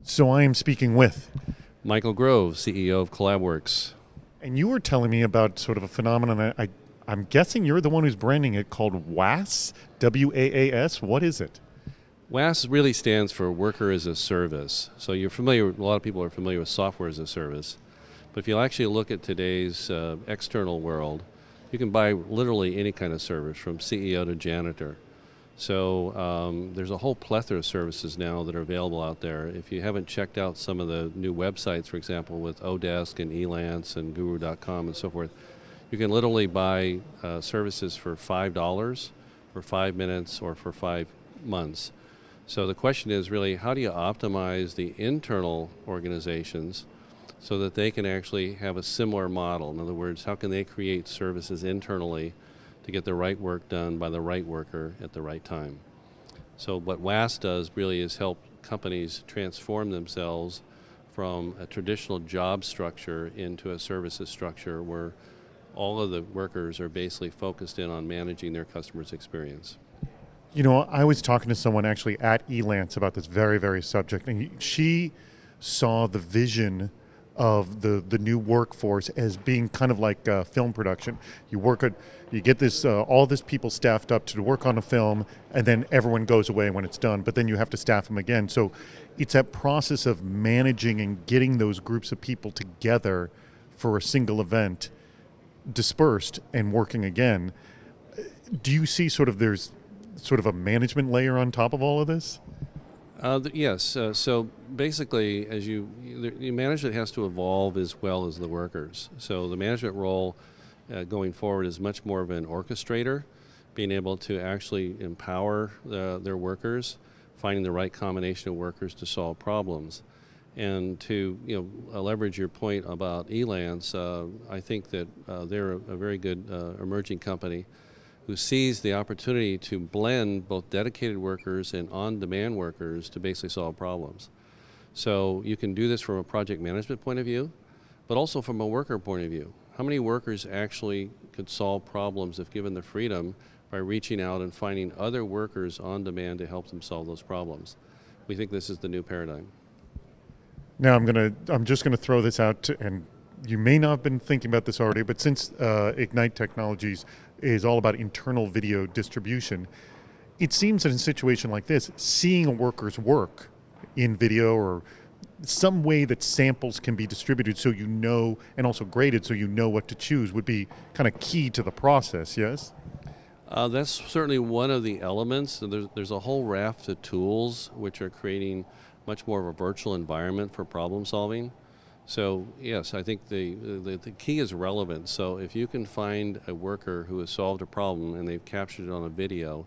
So I am speaking with, Michael Grove, CEO of CollabWorks. and you were telling me about sort of a phenomenon. I'm guessing you're the one who's branding it, called WaaS, WaaS. What is it? WaaS really stands for Worker as a Service. So you're familiar, a lot of people are familiar with software as a service. But if you actually look at today's external world, you can buy literally any kind of service from CEO to janitor. So there's a whole plethora of services now that are available out there. If you haven't checked out some of the new websites, for example, with oDesk and eLance and guru.com and so forth, you can literally buy services for $5 for 5 minutes or for 5 months. So the question is really, how do you optimize the internal organizations so that they can actually have a similar model? In other words, how can they create services internally to get the right work done by the right worker at the right time? So what WaaS does really is help companies transform themselves from a traditional job structure into a services structure where all of the workers are basically focused in on managing their customers' experience. You know, I was talking to someone actually at eLance about this very, very subject, and she saw the vision of the new workforce as being kind of like film production. You get this all this people staffed up to work on a film, and then everyone goes away when it's done. But then you have to staff them again. So it's that process of managing and getting those groups of people together for a single event, dispersed and working again. Do you see there's sort of a management layer on top of all of this? Yes. So basically, the management has to evolve as well as the workers. So the management role going forward is much more of an orchestrator, being able to actually empower their workers, finding the right combination of workers to solve problems. And to leverage your point about eLance, I think that they're a very good emerging company who sees the opportunity to blend both dedicated workers and on-demand workers to basically solve problems. So you can do this from a project management point of view, but also from a worker point of view. How many workers actually could solve problems if given the freedom by reaching out and finding other workers on demand to help them solve those problems? We think this is the new paradigm. Now I'm just gonna throw this out, and you may not have been thinking about this already, but since Ignite Technologies is all about internal video distribution, it seems that in a situation like this, seeing a worker's work in video or some way that samples can be distributed so you know, and also graded so you know what to choose, would be kind of key to the process, yes? That's certainly one of the elements. There's a whole raft of tools which are creating much more of a virtual environment for problem solving. So yes, I think the key is relevance. So if you can find a worker who has solved a problem and they've captured it on a video,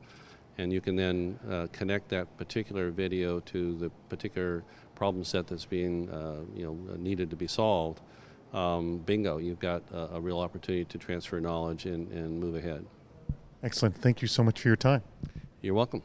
and you can then connect that particular video to the particular problem set that's being needed to be solved, bingo, you've got a real opportunity to transfer knowledge and move ahead. Excellent. Thank you so much for your time. You're welcome.